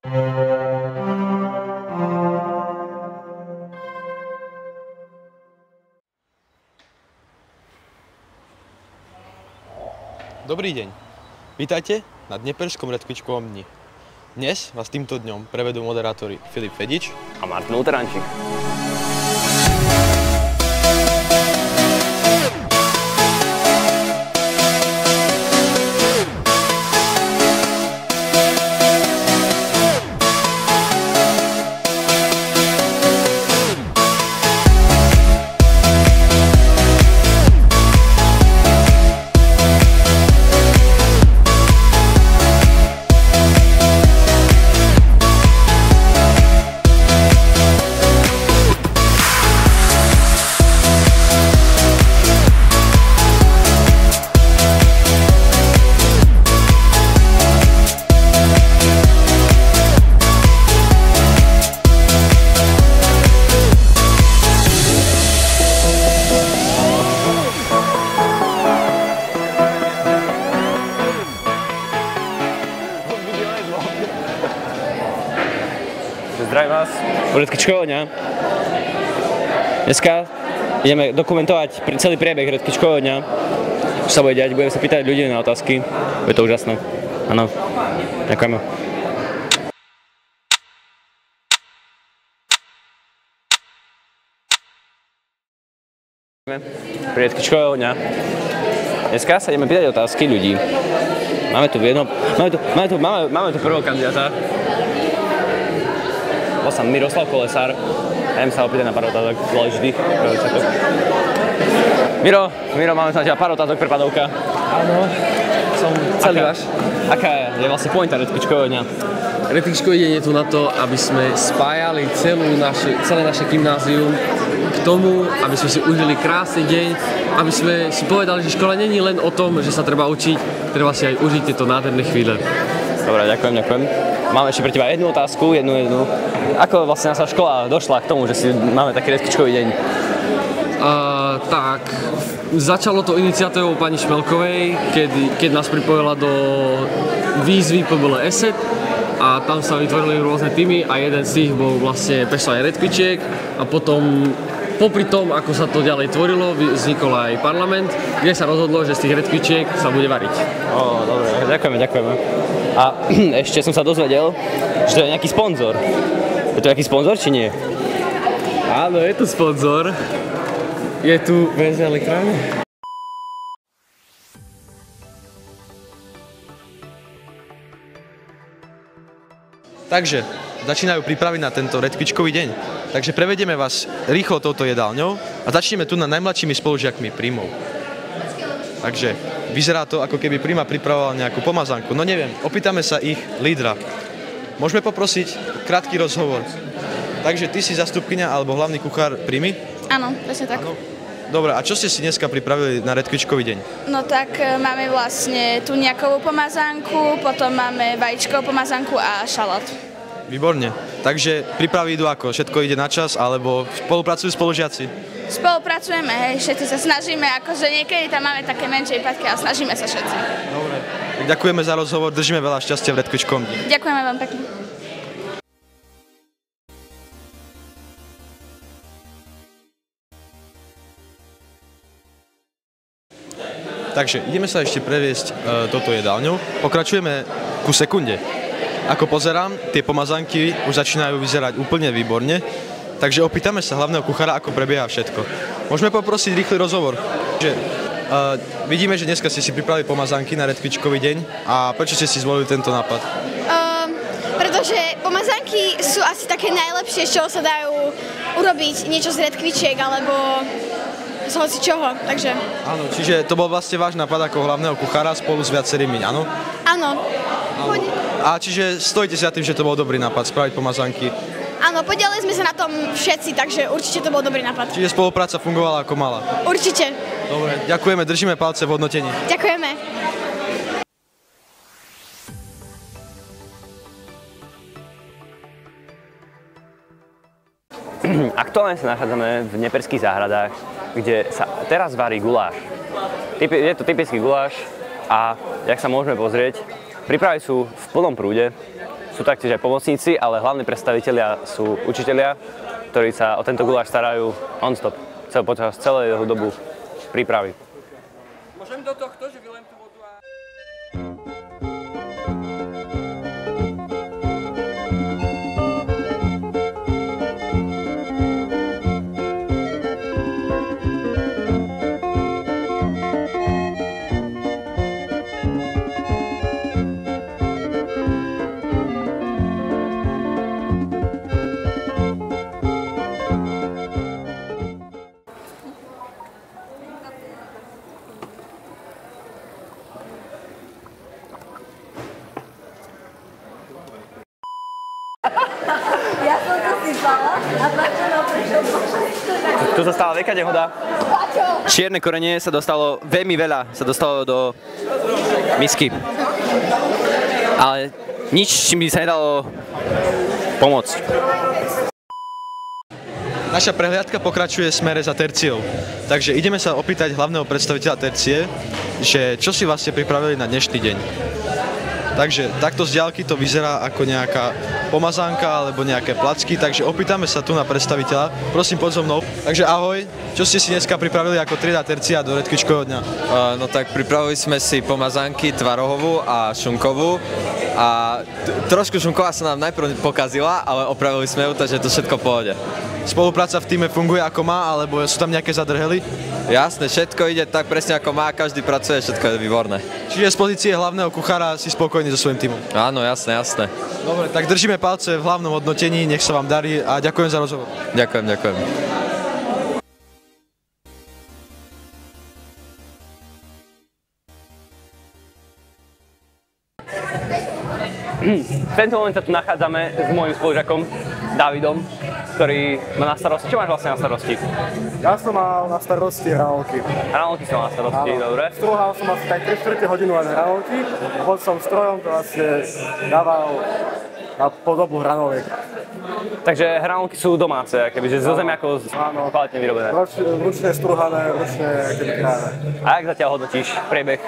Dobrý deň. Vítajte na Dnieperskom redkvičkovom dni. Dnes vás týmto dňom prevedú moderátori Filip Fedič a Martin Luterančík. Zdravím vás, redkvičkového dňa. Dneska ideme dokumentovať celý priebeh redkvičkového dňa. Čo sa bude diať, budeme sa pýtať ľudí na otázky. Bude to úžasné. Áno, ďakujeme. Pri redkvičkového dňa. Dneska sa ideme pýtať otázky ľudí. Máme tu prvého kandidáta. Som Miroslav Kolesár. Idem sa opýtať na pár otázok dôležitých. Miro, máme sa na teba pár otázok pre Padovka. Áno, som celý váš. Aká je vlastne pointa redkvičkového dňa? Redkvičkový deň je tu na to, aby sme spájali celé naše gymnázium k tomu, aby sme si užili krásny deň, aby sme si povedali, že škola nie je len o tom, že sa treba učiť, treba si aj užiť tieto nádherné chvíle. Dobre, ďakujem. Máme ešte pre teba jednu otázku, jednu. Ako vlastne naša škola došla k tomu, že si máme taký redkvičkový deň? Tak, začalo to iniciatívou pani Šmelkovej, keď nás pripojila do výzvy PBL ESET a tam sa vytvorili rôzne týmy a jeden z tých bol vlastne pestovanie redkvičiek a potom popri tom, ako sa to ďalej tvorilo, vznikol aj parlament, kde sa rozhodlo, že z tých redkvičiek sa bude variť. Dobre, ďakujeme. A ešte som sa dozvedel, že to je nejaký sponzor. Je to nejaký sponzor, či nie? Áno, je tu sponzor. Je tu VZ Elektrárne. Takže začínajú prípravy na tento redkvičkový deň. Takže prevedieme vás rýchlo touto jedálňou a začneme tu na najmladšími spolužiakmi príjmov. Takže vyzerá to, ako keby príjma pripravoval nejakú pomazánku. No neviem, opýtame sa ich lídra. Môžeme poprosiť krátky rozhovor. Takže ty si zastupkyňa alebo hlavný kuchár príjmy? Áno, presne tak. Áno. Dobre, a čo ste si dneska pripravili na redkvičkový deň? No tak máme vlastne tuniakovú pomazánku, potom máme vajíčkovú pomazánku a šalát. Výborne. Takže prípravy idú ako? Všetko ide na čas, alebo spolupracujú spolužiaci? Spolupracujeme, hej, všetci sa snažíme, akože niekedy tam máme také menšie výpadky, ale snažíme sa všetci. Dobre. Tak ďakujeme za rozhovor, držíme veľa šťastia v redkvičkovom dni. Ďakujeme vám pekne. Takže ideme sa ešte previesť touto jedálňou. Pokračujeme ku sekunde. Ako pozerám, tie pomazánky už začínajú vyzerať úplne výborne, takže opýtame sa hlavného kuchára, ako prebieha všetko. Môžeme poprosiť rýchly rozhovor. Vidíme, že dneska ste si pripravili pomazánky na redkvičkový deň a prečo ste si zvolili tento nápad? Pretože pomazánky sú asi také najlepšie, z čoho sa dajú urobiť niečo z redkvičiek alebo z hocičoho, takže... Áno, čiže to bol vlastne váš nápad ako hlavného kuchára spolu s viacerými, áno? Áno. A čiže stojíte si za tým, že to bol dobrý nápad, spraviť pomazánky? Áno, podielili sme sa na tom všetci, takže určite to bol dobrý nápad. Čiže spolupráca fungovala ako mala? Určite. Dobre, ďakujeme, držíme palce v hodnotení. Ďakujeme. Aktuálne sa nachádzame v Dnieperských záhradách, kde sa teraz varí guláš. Je to typický guláš a, jak sa môžeme pozrieť, prípravy sú v plnom prúde. sú taktiež aj pomocníci, ale hlavní predstavitelia sú učitelia, ktorí sa o tento guláš starajú non-stop, počas celej jeho dobu prípravy. Môžem do tohto, že vylem tú vodu a... Ja som to sypala a Paťo ma prišiel Tu sa stala veľká nehoda. Čierne korenie sa dostalo, veľmi veľa sa dostalo do misky. Ale nič, čím by sa nedalo pomôcť. Naša prehliadka pokračuje smere za terciou. Takže ideme sa opýtať hlavného predstaviteľa tercie, že čo si vlastne pripravili na dnešný deň. Takže takto z diaľky to vyzerá ako nejaká pomazánka alebo nejaké placky, takže opýtame sa tu na predstaviteľa. Prosím, poď so mnou. Takže ahoj, čo ste si dneska pripravili ako trieda tercia do redkvičkového dňa? No tak pripravili sme si pomazánky tvarohovú a šunkovú a trošku šunková sa nám najprv pokazila, ale opravili sme ju, takže to všetko v pohode. Spolupráca v týme funguje ako má, alebo sú tam nejaké zadrhely? Jasné, všetko ide tak presne ako má, každý pracuje, všetko je výborné. Čiže z pozície hlavného kuchára si spokojný so svojím tímom? Áno, jasné, jasné. Dobre, tak držíme palce v hlavnom hodnotení, nech sa vám darí a ďakujem za rozhovor. Ďakujem, ďakujem. V tento moment sa tu nachádzame s môjim spolužiakom Davidom, ktorý má na starosti. Čo máš vlastne na starosti? Ja som mal na starosti hranolky. Hranolky som mal na starosti, dobre. Strúhal som asi tak 3/4 hodinu len hranolky a potom som strojom to vlastne dával na podobu hranoliek. Takže hranolky sú domáce, kebyže zo zemiakov kvalitne vyrobené. Ručne strúhané, ručne kráve. A jak zatiaľ hodnotíš priebeh?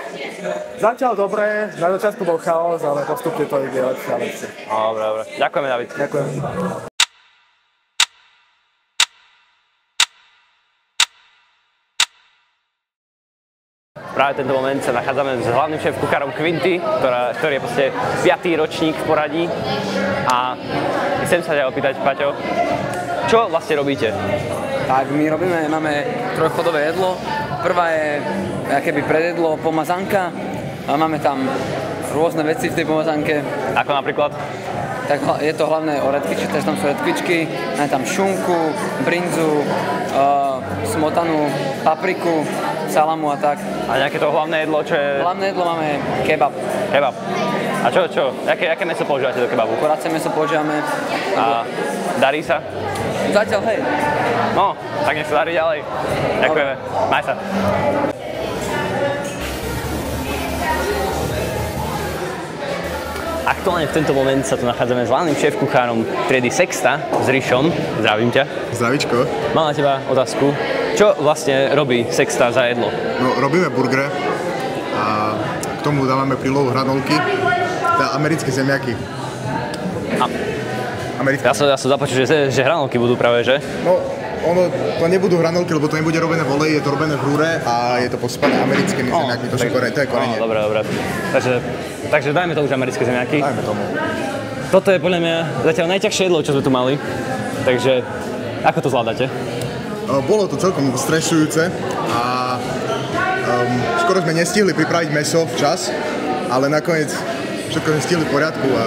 Zatiaľ dobre, na začiatku bol chaos, ale postupne to ide lepšie a lepšie. Dobre, dobre. Ďakujeme, David. Ďakujem. Práve v tento moment sa nachádzame s hlavným šéf-kuchárom Quinty, ktorý je proste 5. ročník v poradí. A chcem sa ťa opýtať, Paťo, čo vlastne robíte? Tak my máme trojchodové jedlo. Prvá je akéby predjedlo pomazánka. A máme tam rôzne veci v tej pomazánke. Ako napríklad? Tak je to hlavné o redkvičky, takže tam sú redkvičky. Máme tam šunku, brinzu, smotanu, papriku, salamu a tak. A nejaké to hlavné jedlo, čo je? Hlavné jedlo máme kebab. Kebab. A čo? Jaké mäso používate do kebabu? Koráce mäso používame. A darí sa? Zatiaľ hej. No, tak nech sa darí ďalej. Ďakujeme. Maj sa. Aktuálne v tento moment sa tu nachádzame s hlavným šéf-kuchárom triedy Sexta, s Rišom. Zdravím ťa. Zdravíčko. Mám na teba otázku. Čo vlastne robí Sexta za jedlo? No, robíme burgere a k tomu dávame prílohu hranolky, teda americké zemiaky. Ja som započul, že hranolky budú práve, že? No, to nebudú hranolky, lebo to nebude robené v oleji, je to robené v rúre a je to posypané americkými zemiakmi, to je korenie. Dobre. Takže dajme to už americké zemiaky. Dajme tomu. Toto je podľa mňa zatiaľ najťažšie jedlo, čo sme tu mali. Takže ako to zvládate? Bolo to celkom stresujúce a skoro sme nestihli pripraviť mäso včas, ale nakoniec všetko sme stihli v poriadku a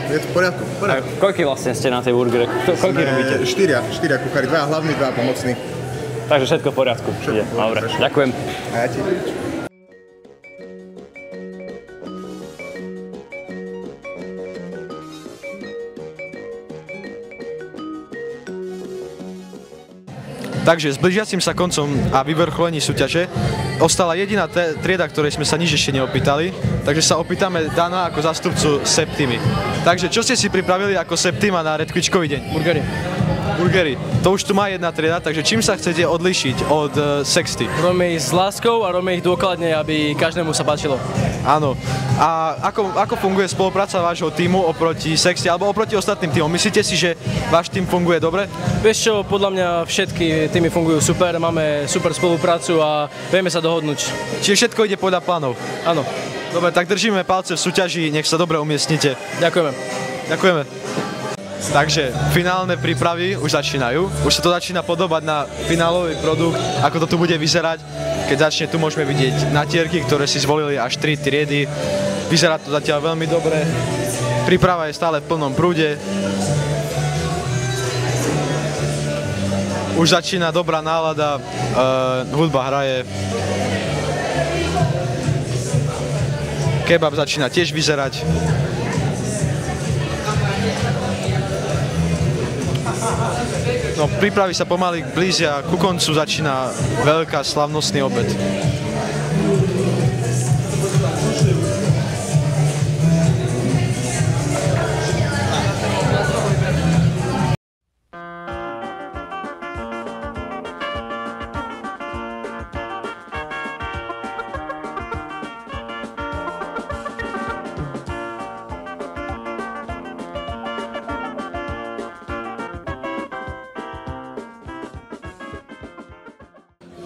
je to v poriadku. Koľký vlastne ste na tej burgere? Koľký robíte? Štyria kuchári, 2 hlavní, 2 pomocní. Takže všetko v poriadku. Dobre, ďakujem. A ja ti. Takže s blížiacim sa koncom a vyvrcholení súťaže ostala jediná trieda, ktorej sme sa nič ešte neopýtali, takže sa opýtame Dana ako zástupcu Septimy. Takže čo ste si pripravili ako Septima na redkvičkový deň? Burgery. Burgery. To už tu má jedna trieda, takže čím sa chcete odlíšiť od Sexty? Robíme ich s láskou a robíme ich dôkladne, aby každému sa páčilo. Áno. A ako funguje spolupráca vášho tímu oproti Sexty alebo oproti ostatným tímom? Myslíte si, že váš tím funguje dobre? Vieš čo, podľa mňa všetky týmy fungujú super, máme super spoluprácu a vieme sa dohodnúť. Čiže všetko ide podľa plánov? Áno. Dobre, tak držíme palce v súťaži, nech sa dobre umiestnite. Ďakujeme. Ďakujeme. Takže finálne prípravy už začínajú. Už sa to začína podobať na finálový produkt, ako to tu bude vyzerať. Keď začne, tu môžeme vidieť natierky, ktoré si zvolili až 3 triedy. Vyzerá to zatiaľ veľmi dobre. Príprava je stále v plnom prúde. Už začína dobrá nálada, hudba hraje. Kebab začína tiež vyzerať. No, prípravy sa pomaly blížia, ku koncu začína veľká slavnostný obed.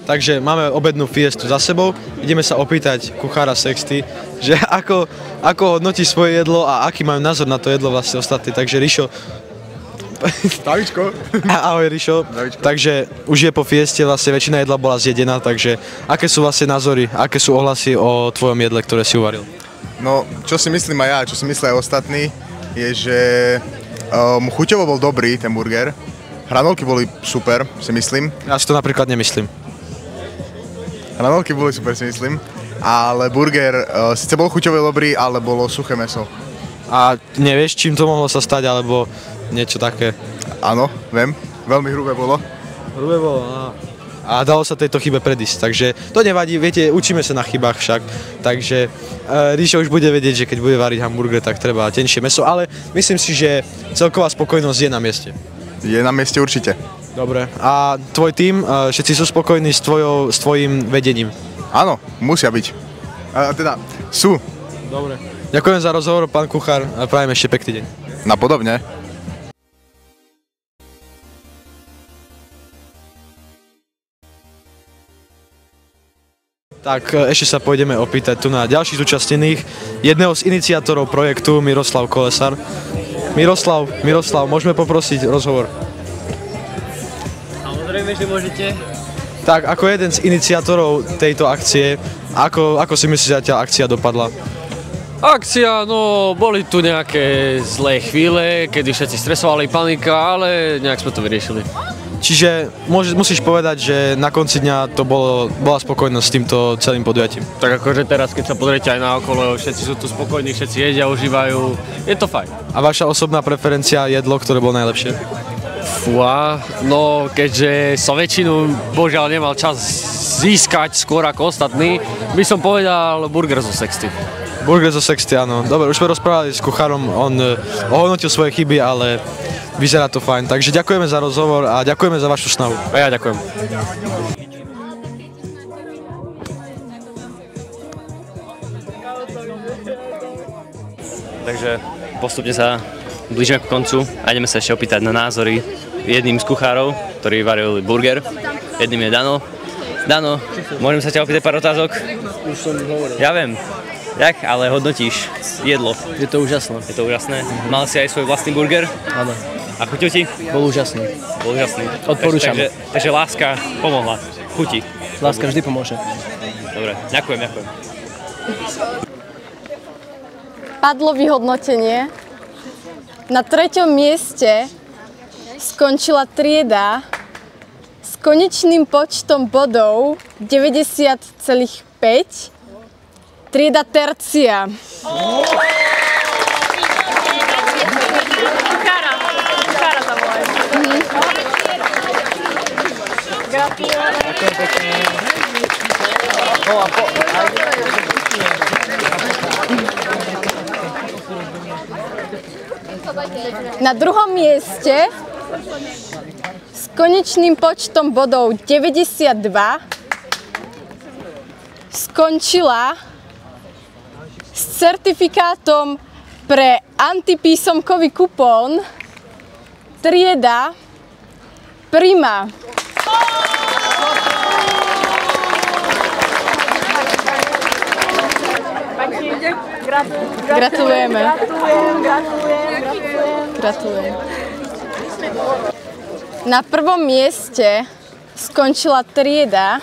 Takže máme obednú fiestu za sebou, ideme sa opýtať kuchára Sexty, že ako hodnotí svoje jedlo a aký majú názor na to jedlo vlastne ostatní. Takže Rišo... Davičko. Ahoj Rišo. Davičko. Takže už je po fieste, vlastne väčšina jedla bola zjedená, takže aké sú vlastne názory, aké sú ohlasy o tvojom jedle, ktoré si uvaril? No, čo si myslím aj ja, čo si myslia aj ostatní, je, že chuťovo bol dobrý ten burger. Hranolky boli super, si myslím. Ja si to napríklad nemyslím. Hranolky boli super, si myslím, ale burger síce bol chuťovo dobrý, ale bolo suché mäso. A nevieš, čím to mohlo sa stať, alebo niečo také? Áno, viem, veľmi hrubé bolo. Hrubé bolo, a dalo sa tejto chybe predísť, takže to nevadí, viete, učíme sa na chybách však, takže Ríšo už bude vedieť, že keď bude variť hamburger, tak treba tenšie mäso, ale myslím si, že celková spokojnosť je na mieste. Je na mieste určite. Dobre. A tvoj tím, všetci sú spokojní s tvojím vedením? Áno, musia byť. Teda, sú. Dobre. Ďakujem za rozhovor, pán kuchár, a prajem ešte pekný deň. Napodobne. Tak ešte sa pôjdeme opýtať tu na ďalších zúčastnených, jedného z iniciátorov projektu, Miroslav Kolesar. Miroslav, môžeme poprosiť rozhovor? Samozrejme, že môžete. Tak, ako jeden z iniciátorov tejto akcie, ako si myslíš, že zatiaľ akcia dopadla? Akcia, no boli tu nejaké zlé chvíle, kedy všetci stresovali, panika, ale nejak sme to vyriešili. Čiže musíš povedať, že na konci dňa to bola spokojnosť s týmto celým podujatím. Tak akože teraz, keď sa pozriete aj na okolo, všetci sú tu spokojní, všetci jedia, užívajú, je to fajn. A vaša osobná preferencia, jedlo, ktoré bolo najlepšie? Fúha, no keďže som väčšinu božiaľ nemal čas získať skôr ako ostatní, by som povedal burger zo Sexty. Burger zo Sexty, áno. Dobre, už sme rozprávali s kuchárom, on ohodnotil svoje chyby, ale vyzerá to fajn. Takže ďakujeme za rozhovor a ďakujeme za vašu snahu. A ja ďakujem. Takže postupne sa blížime k koncu a ideme sa ešte opýtať na názory jedným z kuchárov, ktorý varil burger. Jedným je Dano. Dano, môžem sa ťa opýtať pár otázok? Už som hovoril. Ja viem. Jak, ale hodnotíš jedlo? Je to úžasné. Je to úžasné? Mal si aj svoj vlastný burger? Áno. A chutil ti? Bol úžasný. Bol úžasný. Odporúčam. Takže láska pomohla. Chuti. Láska vždy pomôže. Dobre, ďakujem. Padlo vyhodnotenie. Na 3. mieste skončila trieda s konečným počtom bodov 90,5. Trieda Tercia. Kuchára zavolaj. Gratulujem. Na druhom mieste s konečným počtom bodov 92 skončila s certifikátom pre antipísomkový kupón trieda Prima. Gratulujeme. Gratulujem. Na prvom mieste skončila trieda,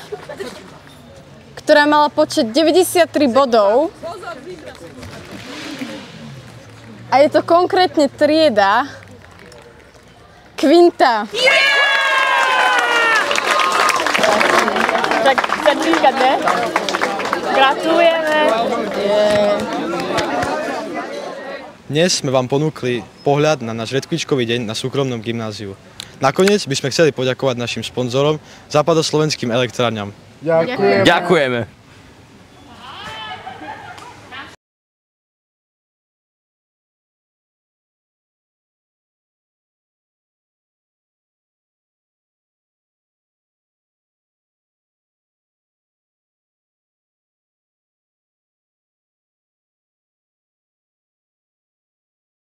ktorá mala počet 93 bodov. A je to konkrétne trieda Quinta. Tak certifikát, ne? Gratulujeme. Dnes sme vám ponúkli pohľad na náš redkvičkový deň na súkromnom gymnáziu. Nakoniec by sme chceli poďakovať našim sponzorom, Západoslovenským elektrárňam. Ďakujeme. Ďakujeme.